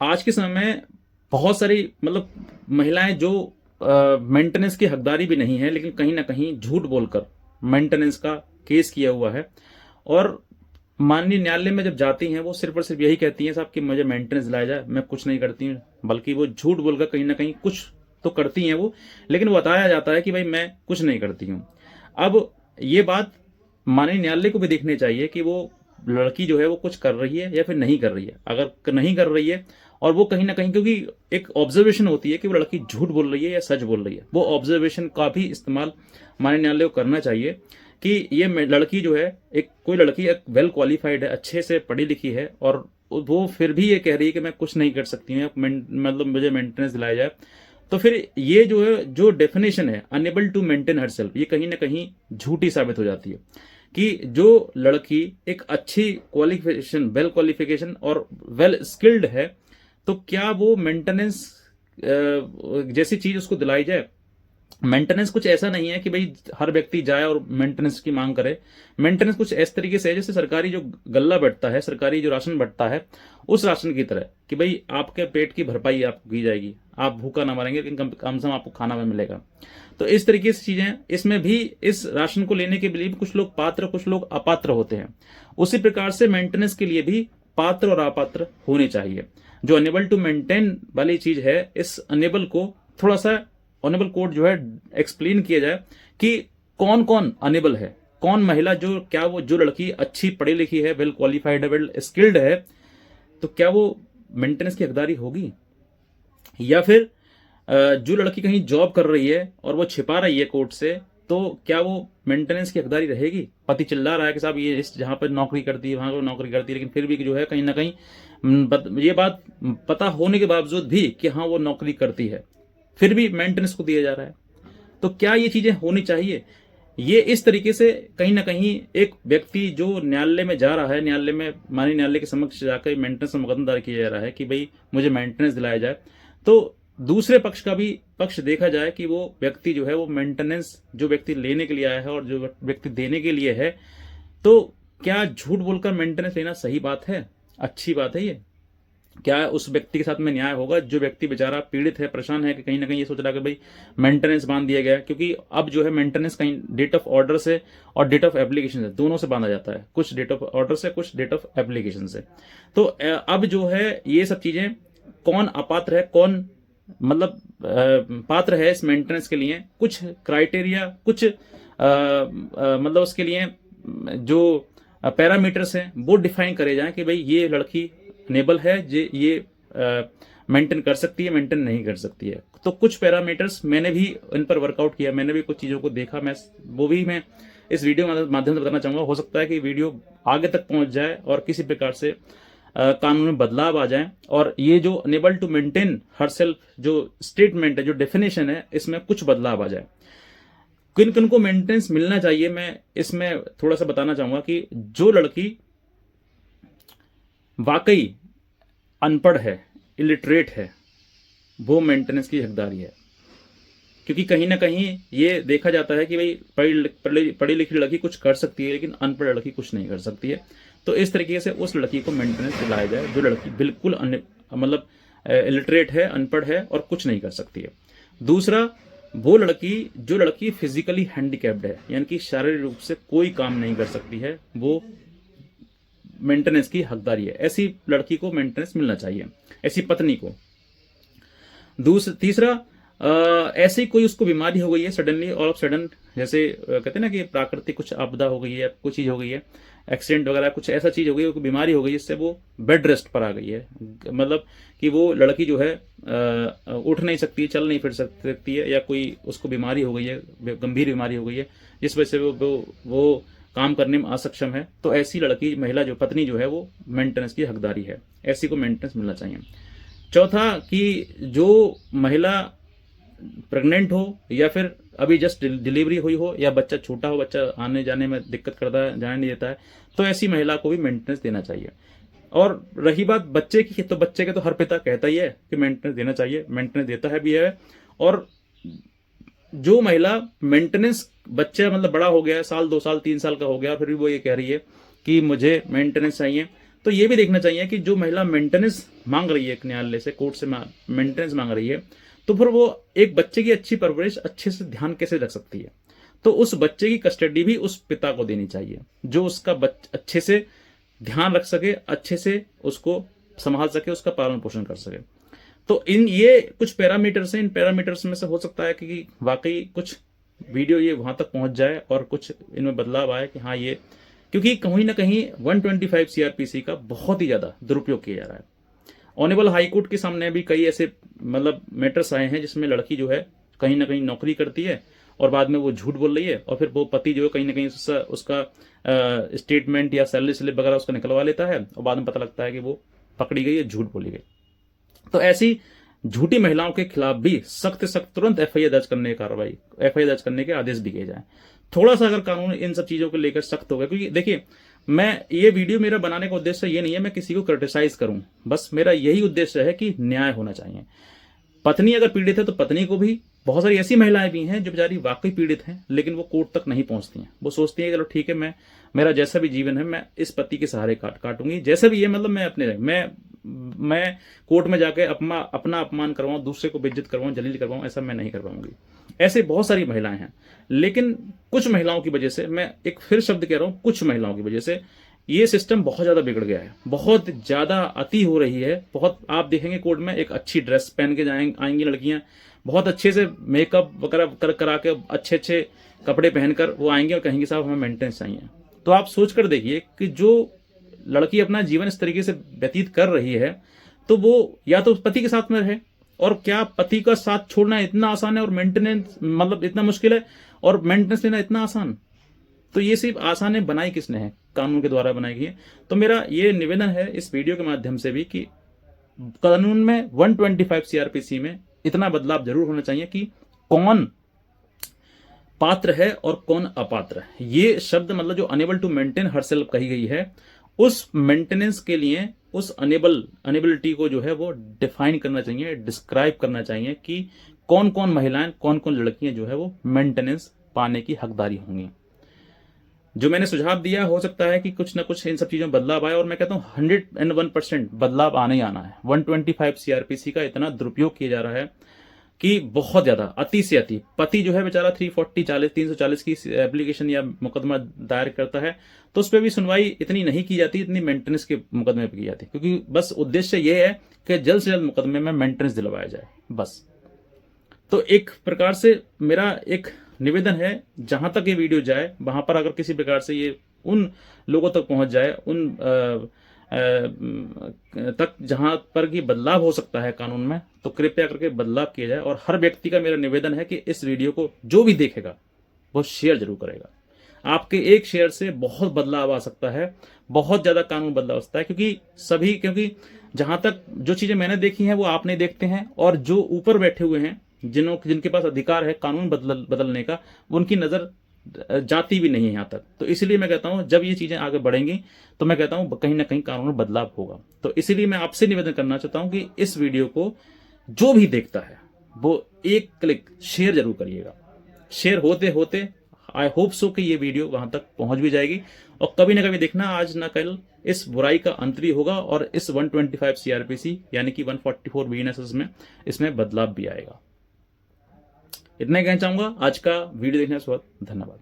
आज के समय में बहुत सारी मतलब महिलाएं जो मेंटेनेंस की हकदारी भी नहीं है, लेकिन कहीं ना कहीं झूठ बोलकर मेंटेनेंस का केस किया हुआ है। और माननीय न्यायालय में जब जाती हैं वो सिर्फ और सिर्फ यही कहती हैं साहब कि मुझे मेंटेनेंस दिलाया जाए, मैं कुछ नहीं करती हूँ। बल्कि वो झूठ बोलकर कहीं ना कहीं कुछ तो करती हैं वो, लेकिन वो बताया जाता है कि भाई मैं कुछ नहीं करती हूँ। अब ये बात माननीय न्यायालय को भी देखनी चाहिए कि वो लड़की जो है वो कुछ कर रही है या फिर नहीं कर रही है। अगर नहीं कर रही है और वो कहीं ना कहीं, क्योंकि एक ऑब्जर्वेशन होती है कि वो लड़की झूठ बोल रही है या सच बोल रही है, वो ऑब्जर्वेशन का भी इस्तेमाल माननीय न्यायालय को करना चाहिए कि ये लड़की जो है, एक कोई लड़की एक वेल क्वालिफाइड है, अच्छे से पढ़ी लिखी है, और वो फिर भी ये कह रही है कि मैं कुछ नहीं कर सकती हूँ, मतलब मुझे मेंटेनेंस दिलाया जाए। तो फिर ये जो है, जो डेफिनेशन है अनेबल टू मेंटेन हरसेल्फ, ये कहीं ना कहीं झूठी साबित हो जाती है। कि जो लड़की एक अच्छी क्वालिफिकेशन, वेल क्वालिफिकेशन और वेल स्किल्ड है, तो क्या वो मेंटेनेंस जैसी चीज उसको दिलाई जाए। मेंटेनेंस कुछ ऐसा नहीं है कि भाई हर व्यक्ति जाए और मेंटेनेंस की मांग करे। मेंटेनेंस कुछ इस तरीके से है जैसे सरकारी जो गल्ला बढ़ता है, सरकारी जो राशन बढ़ता है, उस राशन की तरह कि भाई आपके पेट की भरपाई आपको की जाएगी, आप भूखा ना मरेंगे, लेकिन कम से कम आपको खाना में मिलेगा। तो इस तरीके से चीजें, इसमें भी इस राशन को लेने के लिए भी कुछ लोग पात्र, कुछ लोग अपात्र होते हैं। उसी प्रकार से मेंटेनेंस के लिए भी पात्र और अपात्र होने चाहिए। जो अनेबल टू मेंटेन वाली चीज है, इस अनेबल को थोड़ा सा ऑनेबल कोड जो है एक्सप्लेन किया जाए कि कौन कौन अनेबल है, कौन महिला, जो क्या वो जो लड़की अच्छी पढ़ी लिखी है, वेल क्वालिफाइड है, वेल स्किल्ड है, तो क्या वो मेंटेनेंस की हकदारी होगी। या फिर जो लड़की कहीं जॉब कर रही है और वो छिपा रही है कोर्ट से, तो क्या वो मेंटेनेंस की हकदारी रहेगी। पति चिल्ला रहा है कि साहब ये इस जहां पर नौकरी करती है वहां पर नौकरी करती है, लेकिन फिर भी जो है कहीं ना कहीं ये बात पता होने के बावजूद भी कि हाँ वो नौकरी करती है, फिर भी मेंटेनेंस को दिया जा रहा है। तो क्या ये चीजें होनी चाहिए। ये इस तरीके से कहीं ना कहीं एक व्यक्ति जो न्यायालय में जा रहा है, न्यायालय में माननीय न्यायालय के समक्ष जाकर मेंटेनेंस का मुकदमा दायर किया जा रहा है कि भाई मुझे मेंटेनेंस दिलाया जाए, तो दूसरे पक्ष का भी पक्ष देखा जाए कि वो व्यक्ति जो है वो मेंटेनेंस जो व्यक्ति लेने के लिए आया है और जो व्यक्ति देने के लिए है, तो क्या झूठ बोलकर मेंटेनेंस लेना सही बात है, अच्छी बात है ये। क्या उस व्यक्ति के साथ में न्याय होगा जो व्यक्ति बेचारा पीड़ित है, परेशान है, कि कहीं ना कहीं ये सोच रहा है कि भाई मेंटेनेंस बांध दिया गया है। क्योंकि अब जो है मेंटेनेंस कहीं डेट ऑफ ऑर्डर से और डेट ऑफ एप्लीकेशन से, दोनों से बांधा जाता है, कुछ डेट ऑफ ऑर्डर से, कुछ डेट ऑफ एप्लीकेशन से। तो अब जो है ये सब चीजें, कौन अपात्र है, कौन मतलब पात्र है इस मेंटेनेंस के लिए, कुछ क्राइटेरिया, कुछ मतलब उसके लिए जो पैरामीटर्स हैं वो डिफाइन करे जाएं कि भाई ये लड़की अनेबल है, ये मेंटेन कर सकती है, मेंटेन नहीं कर सकती है। तो कुछ पैरामीटर्स मैंने भी इन पर वर्कआउट किया, मैंने भी कुछ चीज़ों को देखा, मैं वो भी मैं इस वीडियो के माध्यम से बताना चाहूँगा। हो सकता है कि वीडियो आगे तक पहुंच जाए और किसी प्रकार से कानून में बदलाव आ जाए, और ये जो अनेबल टू मेंटेन हरसेल्फ जो स्टेटमेंट है, जो डेफिनेशन है, इसमें कुछ बदलाव आ जाए। किन किन को मेंटेनेंस मिलना चाहिए, मैं इसमें थोड़ा सा बताना चाहूंगा कि जो लड़की वाकई अनपढ़ है, इलिटरेट है, वो मेंटेनेंस की हकदारी है। क्योंकि कहीं ना कहीं ये देखा जाता है कि भाई पढ़ी लिखी लड़की कुछ कर सकती है, लेकिन अनपढ़ लड़की कुछ नहीं कर सकती है। तो इस तरीके से उस लड़की को मेंटेनेंस दिलाया जाए जो लड़की बिल्कुल मतलब इलिटरेट है, अनपढ़ है और कुछ नहीं कर सकती है। दूसरा, वो लड़की जो लड़की फिजिकली हैंडीकैप्ड है, यानी कि शारीरिक रूप से कोई काम नहीं कर सकती है, वो मेंटेनेंस की हकदारी है। ऐसी लड़की को मेंटेनेंस मिलना चाहिए, ऐसी पत्नी को। तीसरा, ऐसी कोई उसको बीमारी हो गई है सडनली, ऑल ऑफ सडन, जैसे कहते हैं ना कि प्राकृतिक कुछ आपदा हो गई है, कुछ चीज हो गई है, एक्सीडेंट वगैरह, कुछ ऐसा चीज हो गई है, कोई बीमारी हो गई है, जिससे वो बेड रेस्ट पर आ गई है। मतलब कि वो लड़की जो है उठ नहीं सकती, चल नहीं फिर सकती है, या कोई उसको बीमारी हो गई है, गंभीर बीमारी हो गई है, जिस वजह से वो काम करने में असक्षम है। तो ऐसी लड़की, महिला जो पत्नी जो है, वो मेंटेनेंस की हकदारी है, ऐसी को मेंटेनेंस मिलना चाहिए। चौथा, कि जो महिला प्रेग्नेंट हो या फिर अभी जस्ट डिलीवरी हुई हो, या बच्चा छोटा हो, बच्चा आने जाने में दिक्कत करता है, जाने नहीं देता है, तो ऐसी महिला को भी मेंटेनेंस देना चाहिए। और रही बात बच्चे की, तो बच्चे के तो हर पिता कहता ही है कि मेंटेनेंस देना चाहिए, मेंटेनेंस देता है भी है। और जो महिला मेंटेनेंस, बच्चा मतलब बड़ा हो गया, साल 2 साल 3 साल का हो गया, फिर भी वो ये कह रही है कि मुझे मेंटेनेंस चाहिए, तो ये भी देखना चाहिए कि जो महिला मेंटेनेंस मांग रही है एक न्यायालय से, कोर्ट से मेंटेनेंस मांग रही है, तो फिर वो एक बच्चे की अच्छी परवरिश अच्छे से ध्यान कैसे रख सकती है। तो उस बच्चे की कस्टडी भी उस पिता को देनी चाहिए, जो उसका अच्छे से ध्यान रख सके, अच्छे से उसको संभाल सके, उसका पालन पोषण कर सके। तो इन ये कुछ पैरामीटर्स हैं, इन पैरामीटर्स में से हो सकता है कि वाकई कुछ वीडियो ये वहां तक पहुंच जाए और कुछ इनमें बदलाव आए कि हाँ ये, क्योंकि कहीं ना कहीं 125 सीआरपीसी का बहुत ही ज्यादा दुरुपयोग किया जा रहा है। ऑनेबल हाईकोर्ट के सामने भी कई ऐसे मतलब मैटर्स आए हैं जिसमें लड़की जो है कहीं ना कहीं नौकरी करती है और बाद में वो झूठ बोल रही है, और फिर वो पति जो है कहीं ना कहीं उसका स्टेटमेंट या सैलरी स्लिप वगैरह उसका निकलवा लेता है, और बाद में पता लगता है कि वो पकड़ी गई है, झूठ बोली गई। तो ऐसी झूठी महिलाओं के खिलाफ भी सख्त तुरंत एफआईआर दर्ज करने की कार्रवाई, एफआईआर दर्ज करने के आदेश भी किए जाए। थोड़ा सा अगर कानून इन सब चीजों को लेकर सख्त होगा, क्योंकि देखिए मैं ये वीडियो मेरा बनाने का उद्देश्य ये नहीं है मैं किसी को क्रिटिसाइज करूं, बस मेरा यही उद्देश्य है कि न्याय होना चाहिए। पत्नी अगर पीड़ित है तो पत्नी को भी, बहुत सारी ऐसी महिलाएं भी हैं जो बेचारी वाकई पीड़ित हैं लेकिन वो कोर्ट तक नहीं पहुंचती हैं। वो सोचती हैं चलो ठीक है, मेरा जैसा भी जीवन है मैं इस पति के सहारे काटूंगी, जैसे भी ये, मतलब मैं कोर्ट में जाके अपना अपमान करवाऊं, दूसरे को बेइज्जत करवाऊं, जलील करवाऊं, ऐसा मैं नहीं कर पाऊंगी। ऐसे बहुत सारी महिलाएं हैं, लेकिन कुछ महिलाओं की वजह से, मैं एक फिर शब्द कह रहा हूं, कुछ महिलाओं की वजह से ये सिस्टम बहुत ज्यादा बिगड़ गया है, बहुत ज्यादा अति हो रही है। बहुत आप देखेंगे कोर्ट में एक अच्छी ड्रेस पहन के आएंगी लड़कियां, बहुत अच्छे से मेकअप वगैरह करा के अच्छे कपड़े पहनकर वो आएंगे और कहेंगे साहब हमें मेंटेनेंस चाहिए। तो आप सोच कर देखिए कि जो लड़की अपना जीवन इस तरीके से व्यतीत कर रही है, तो वो या तो पति के साथ में रहे, और क्या पति का साथ छोड़ना इतना आसान है और मेंटेनेंस मतलब इतना मुश्किल है, और मेंटेनेंस लेना इतना आसान? तो ये सिर्फ आसानें बनाई किसने है? कानून के द्वारा बनाई गई है। तो मेरा ये निवेदन है इस वीडियो के माध्यम से भी कि कानून में 125 सीआरपीसी में इतना बदलाव जरूर होना चाहिए कि कौन पात्र है और कौन अपात्र है। ये शब्द मतलब जो अनेबल टू मेंटेन हरसेल्फ कही गई है, उस मेंटेनेंस के लिए उस अनेबिलिटी को जो है वो डिफाइन करना चाहिए, डिस्क्राइब करना चाहिए कि कौन कौन महिलाएं, कौन कौन लड़कियां जो है वो मेंटेनेंस पाने की हकदारी होंगी। जो मैंने सुझाव दिया, हो सकता है कि कुछ ना कुछ इन सब चीजों में बदलाव आए, और मैं कहता हूं 101% बदलाव आने ही आना है। 125 सीआरपीसी का इतना दुरुपयोग किया जा रहा है कि बहुत ज्यादा, अति से अति। पति जो है बेचारा 340 की एप्लीकेशन या मुकदमा दायर करता है, तो उस पर भी सुनवाई इतनी नहीं की जाती, इतनी मेंटेनेंस के मुकदमे पर की जाती, क्योंकि बस उद्देश्य यह है कि जल्द से जल्द मुकदमे में मेंटेनेंस दिलवाया जाए बस। तो एक प्रकार से मेरा एक निवेदन है, जहां तक ये वीडियो जाए वहां पर अगर किसी प्रकार से ये उन लोगों तक पहुंच जाए, उन तक जहां पर कि बदलाव हो सकता है कानून में, तो कृपया करके बदलाव किया जाए। और हर व्यक्ति का मेरा निवेदन है कि इस वीडियो को जो भी देखेगा वो शेयर जरूर करेगा। आपके एक शेयर से बहुत बदलाव आ सकता है, बहुत ज्यादा कानून बदलाव हो सकता है, क्योंकि जहां तक जो चीजें मैंने देखी हैं वो आप नहीं देखते हैं, और जो ऊपर बैठे हुए हैं जिनके पास अधिकार है कानून बदलने का, उनकी नजर जाती भी नहीं है यहां तक। तो इसलिए मैं कहता हूं जब ये चीजें आगे बढ़ेंगी तो मैं कहता हूं कहीं ना कहीं कानून में बदलाव होगा। तो इसीलिए मैं आपसे निवेदन करना चाहता हूं कि इस वीडियो को जो भी देखता है वो एक क्लिक शेयर जरूर करिएगा। शेयर होते होते आई होप सो कि ये वीडियो वहां तक पहुंच भी जाएगी, और कभी ना कभी देखना, आज ना कल इस बुराई का अंत भी होगा, और इस 125 सीआरपीसी यानी कि 144 बीएनएसएस में इसमें बदलाव भी आएगा। इतना ही कहना चाहूंगा। आज का वीडियो देखने के बाद धन्यवाद।